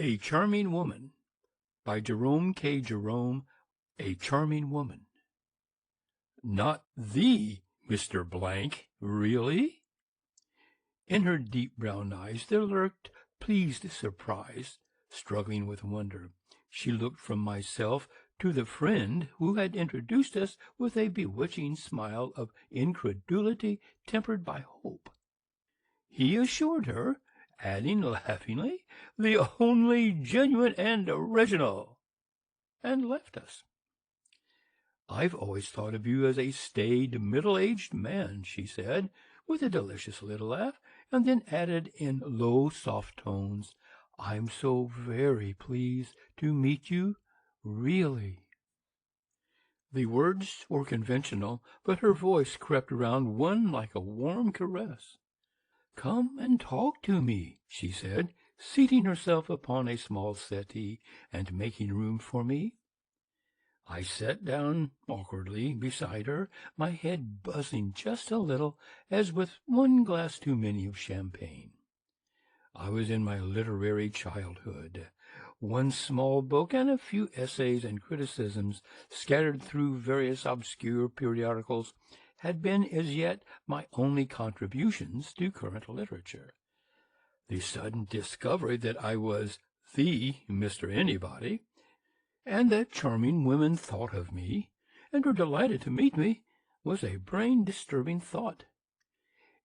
A Charming Woman by Jerome K. Jerome. A Charming Woman. Not the Mr. Blank, really? In her deep brown eyes there lurked pleased surprise, struggling with wonder. She looked from myself to the friend who had introduced us with a bewitching smile of incredulity tempered by hope. He assured her, adding laughingly, "The only genuine and original," and left us. "I've always thought of you as a staid, middle-aged man," she said, with a delicious little laugh, and then added in low, soft tones, "I'm so very pleased to meet you, really." The words were conventional, but her voice crept round one like a warm caress. "Come and talk to me," she said, seating herself upon a small settee and making room for me. I sat down awkwardly beside her, my head buzzing just a little, as with one glass too many of champagne. I was in my literary childhood. One small book and a few essays and criticisms scattered through various obscure periodicals had been as yet my only contributions to current literature. The sudden discovery that I was the Mr. Anybody, and that charming women thought of me, and were delighted to meet me, was a brain-disturbing thought.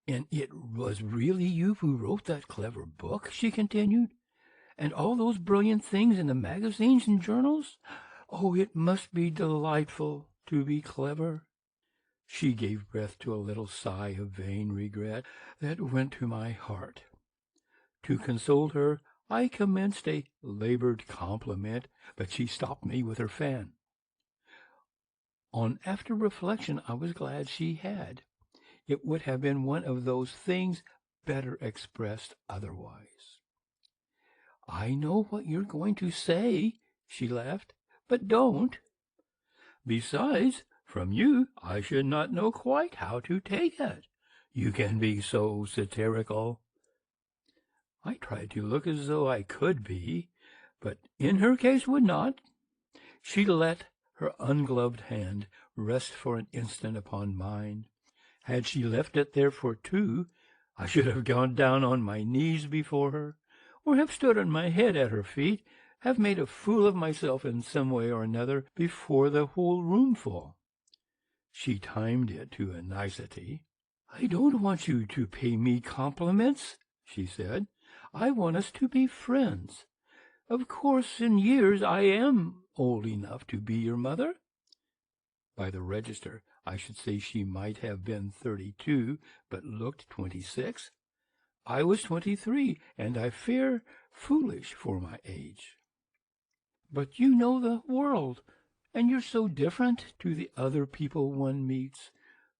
"And it was really you who wrote that clever book," she continued, "and all those brilliant things in the magazines and journals? Oh, it must be delightful to be clever." She gave breath to a little sigh of vain regret that went to my heart. To console her, I commenced a labored compliment, but she stopped me with her fan. On after reflection, I was glad she had. It would have been one of those things better expressed otherwise. "I know what you're going to say," she laughed, "but don't. Besides, from you I should not know quite how to take it. You can be so satirical." I tried to look as though I could be, but in her case would not. She let her ungloved hand rest for an instant upon mine. Had she left it there for two, I should have gone down on my knees before her, or have stood on my head at her feet, have made a fool of myself in some way or another before the whole roomful. She timed it to a nicety. "I don't want you to pay me compliments," she said. "I want us to be friends. Of course, in years I am old enough to be your mother." By the register, I should say she might have been 32, but looked 26. I was 23, and I fear foolish for my age. "But you know the world, and you're so different to the other people one meets.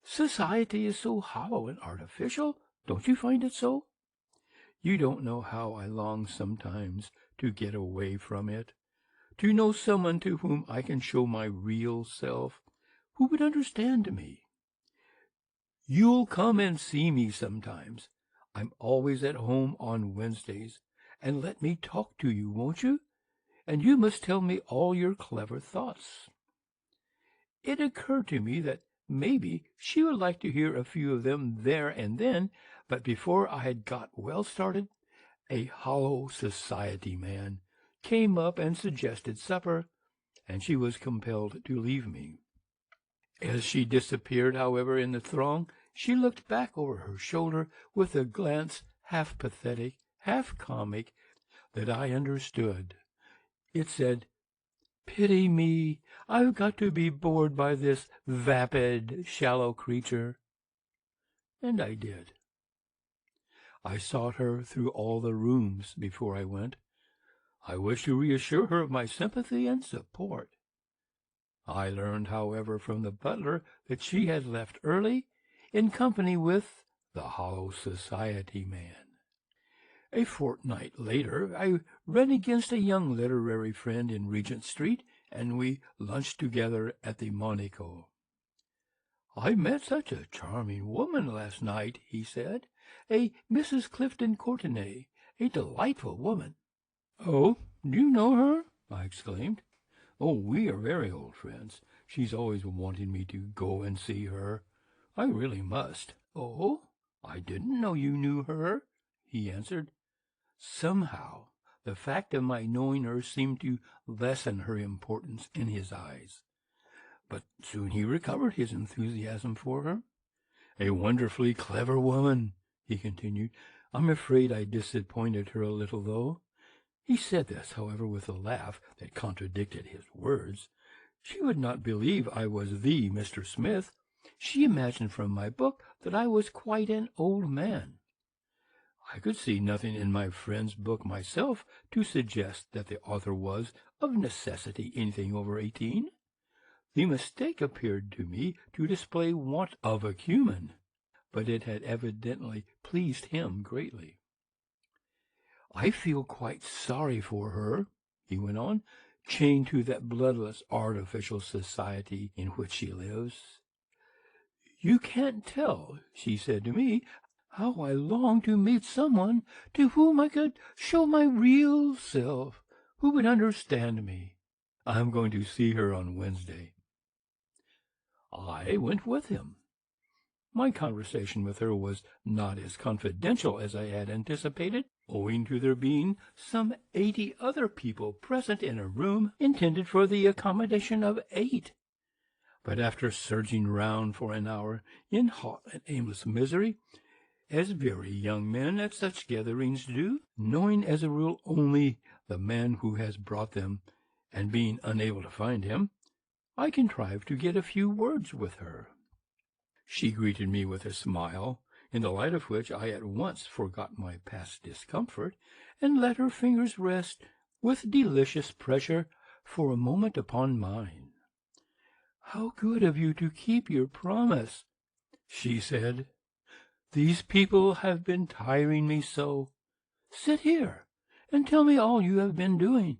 Society is so hollow and artificial. Don't you find it so? You don't know how I long sometimes to get away from it, to know someone to whom I can show my real self, who would understand me. You'll come and see me sometimes. I'm always at home on Wednesdays, and let me talk to you, won't you? And you must tell me all your clever thoughts." It occurred to me that maybe she would like to hear a few of them there and then, but before I had got well started, a hollow society man came up and suggested supper, and she was compelled to leave me. As she disappeared, however, in the throng, she looked back over her shoulder with a glance half pathetic, half comic, that I understood. It said, "Pity me, I've got to be bored by this vapid, shallow creature." And I did. I sought her through all the rooms before I went. I wished to reassure her of my sympathy and support. I learned, however, from the butler that she had left early, in company with the hollow society man. A fortnight later I ran against a young literary friend in Regent Street, and we lunched together at the Monaco. "I met such a charming woman last night," he said, "a Mrs. Clifton Courtenay, a delightful woman." "Oh, do you know her?" I exclaimed. "Oh, we are very old friends. She's always wanting me to go and see her. I really must." "Oh, I didn't know you knew her," he answered. Somehow, the fact of my knowing her seemed to lessen her importance in his eyes. But soon he recovered his enthusiasm for her. "A wonderfully clever woman," he continued. "I'm afraid I disappointed her a little, though." He said this, however, with a laugh that contradicted his words. She would not believe I was the Mr. Smith. She imagined from my book that I was quite an old man. I could see nothing in my friend's book myself to suggest that the author was, of necessity, anything over 18. The mistake appeared to me to display want of acumen, but it had evidently pleased him greatly. "I feel quite sorry for her," he went on, "chained to that bloodless artificial society in which she lives. You can't tell," she said to me, "how I long to meet someone to whom I could show my real self, who would understand me. I'm going to see her on Wednesday." I went with him. My conversation with her was not as confidential as I had anticipated, owing to there being some 80 other people present in a room intended for the accommodation of 8. But after surging round for an hour in hot and aimless misery, as very young men at such gatherings do, knowing as a rule only the man who has brought them, and being unable to find him, I contrived to get a few words with her. She greeted me with a smile, in the light of which I at once forgot my past discomfort, and let her fingers rest with delicious pressure for a moment upon mine. "How good of you to keep your promise," she said. "These people have been tiring me so. Sit here, and tell me all you have been doing."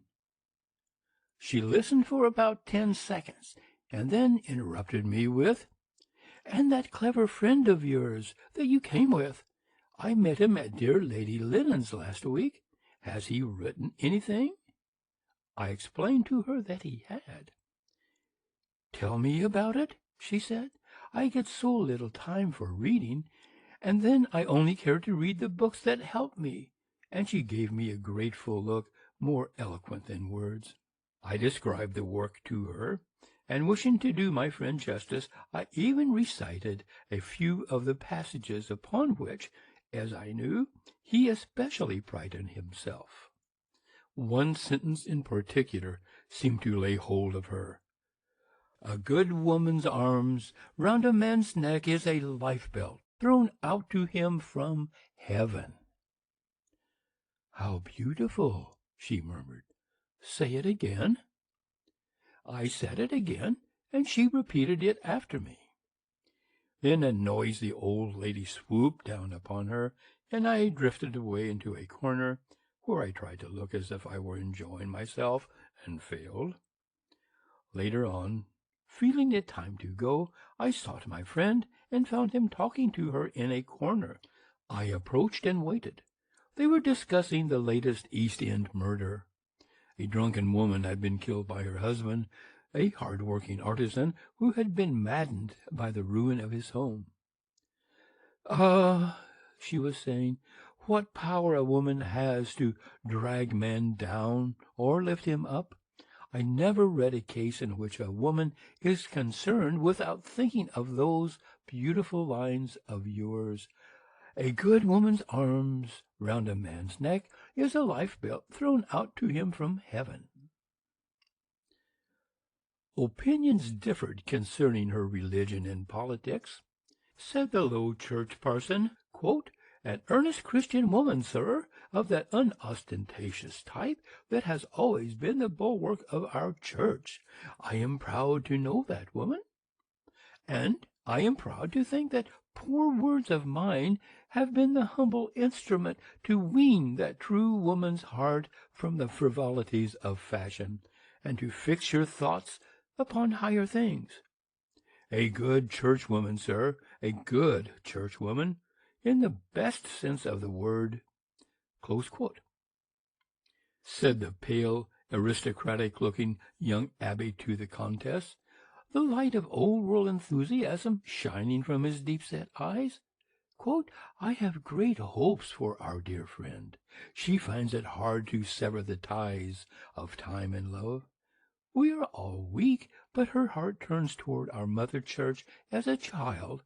She listened for about 10 seconds, and then interrupted me with, "And that clever friend of yours that you came with, I met him at dear Lady Lennon's last week. Has he written anything?" I explained to her that he had. "Tell me about it," she said. "I get so little time for reading, and then I only care to read the books that help me." And she gave me a grateful look, more eloquent than words. I described the work to her, and wishing to do my friend justice, I even recited a few of the passages upon which, as I knew, he especially prided himself. One sentence in particular seemed to lay hold of her. "A good woman's arms round a man's neck is a life-belt thrown out to him from heaven." "How beautiful!" she murmured. "Say it again." I said it again, and she repeated it after me. Then a noisy old lady swooped down upon her, and I drifted away into a corner, where I tried to look as if I were enjoying myself, and failed. Later on, feeling it time to go, I sought my friend, and found him talking to her in a corner. I approached and waited. They were discussing the latest East End murder. A drunken woman had been killed by her husband, a hard-working artisan who had been maddened by the ruin of his home. "Ah," she was saying, "what power a woman has to drag man down or lift him up! I never read a case in which a woman is concerned without thinking of those beautiful lines of yours. A good woman's arms round a man's neck is a life-belt thrown out to him from heaven." Opinions differed concerning her religion and politics. Said the Low Church parson, "An earnest Christian woman, sir, of that unostentatious type that has always been the bulwark of our church. I am proud to know that woman, and I am proud to think that poor words of mine have been the humble instrument to wean that true woman's heart from the frivolities of fashion, and to fix your thoughts upon higher things. A good churchwoman, sir, a good churchwoman, in the best sense of the word." said the pale, aristocratic-looking young abbé to the Comtesse, the light of old-world enthusiasm shining from his deep-set eyes. Quote, I have great hopes for our dear friend. She finds it hard to sever the ties of time and love. We are all weak, but her heart turns toward our Mother Church as a child,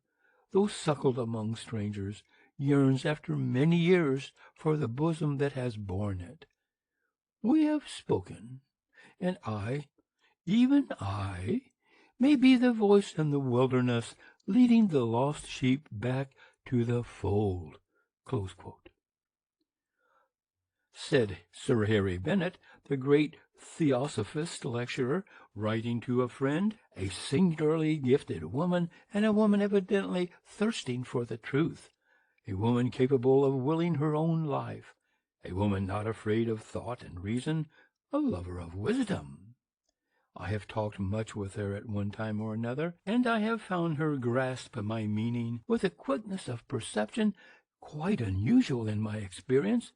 though suckled among strangers, yearns after many years for the bosom that has borne it. We have spoken, and I, even I, may be the voice in the wilderness, leading the lost sheep back to the fold. Close quote. Said Sir Harry Bennet, the great theosophist lecturer, writing to a friend, a singularly gifted woman, and a woman evidently thirsting for the truth, a woman capable of willing her own life, a woman not afraid of thought and reason, a lover of wisdom. I have talked much with her at one time or another, and I have found her grasp my meaning with a quickness of perception quite unusual in my experience,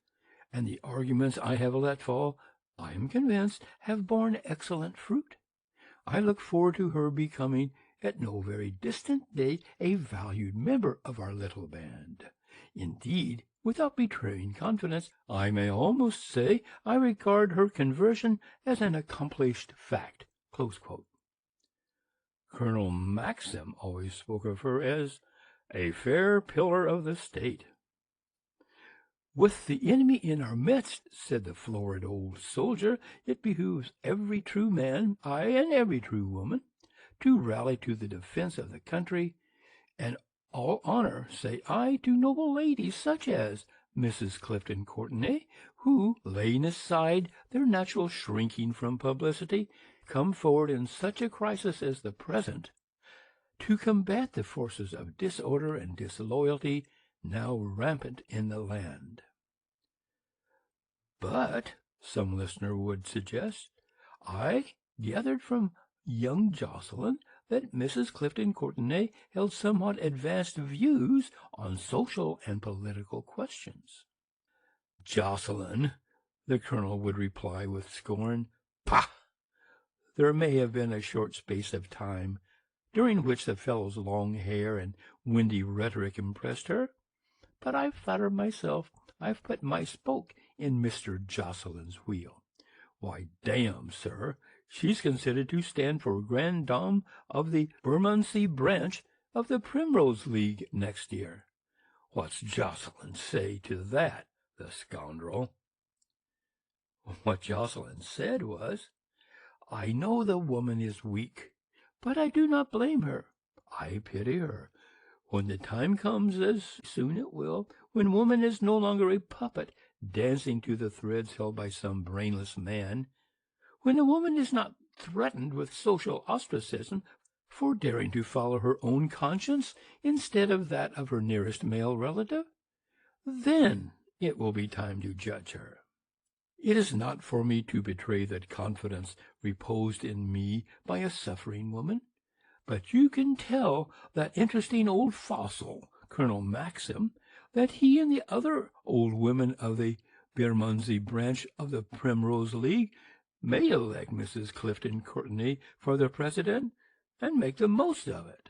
and the arguments I have let fall, I am convinced, have borne excellent fruit. I look forward to her becoming, at no very distant date, a valued member of our little band. Indeed, without betraying confidence, I may almost say I regard her conversion as an accomplished fact. Close quote. Colonel Maxim always spoke of her as a fair pillar of the state. With the enemy in our midst, said the florid old soldier, it behooves every true man, aye, and every true woman, to rally to the defense of the country, and all honor, say I, to noble ladies such as Mrs. Clifton Courtenay, who, laying aside their natural shrinking from publicity, come forward in such a crisis as the present to combat the forces of disorder and disloyalty now rampant in the land. But, some listener would suggest, I gathered from young Jocelyn that Mrs. Clifton Courtenay held somewhat advanced views on social and political questions. Jocelyn, the colonel would reply with scorn, pah! There may have been a short space of time during which the fellow's long hair and windy rhetoric impressed her, but I flatter myself I've put my spoke in Mr. Jocelyn's wheel. Why, damme, sir, she's considered to stand for Grand Dame of the Bermondsey branch of the Primrose League next year. What's Jocelyn say to that, the scoundrel? What Jocelyn said was, I know the woman is weak, but I do not blame her. I pity her. When the time comes, as soon it will, when woman is no longer a puppet dancing to the threads held by some brainless man, when a woman is not threatened with social ostracism for daring to follow her own conscience instead of that of her nearest male relative, then it will be time to judge her. It is not for me to betray that confidence reposed in me by a suffering woman, but you can tell that interesting old fossil, Colonel Maxim, that he and the other old women of the Bermondsey branch of the Primrose League may elect Mrs. Clifton Courtenay for their president and make the most of it.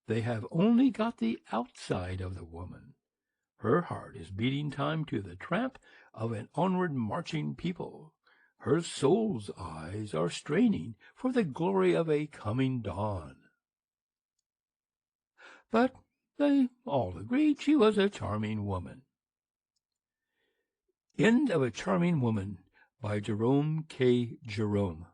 They have only got the outside of the woman. Her heart is beating time to the tramp of an onward marching people. Her soul's eyes are straining for the glory of a coming dawn. But they all agreed she was a charming woman. End of A Charming Woman by Jerome K. Jerome.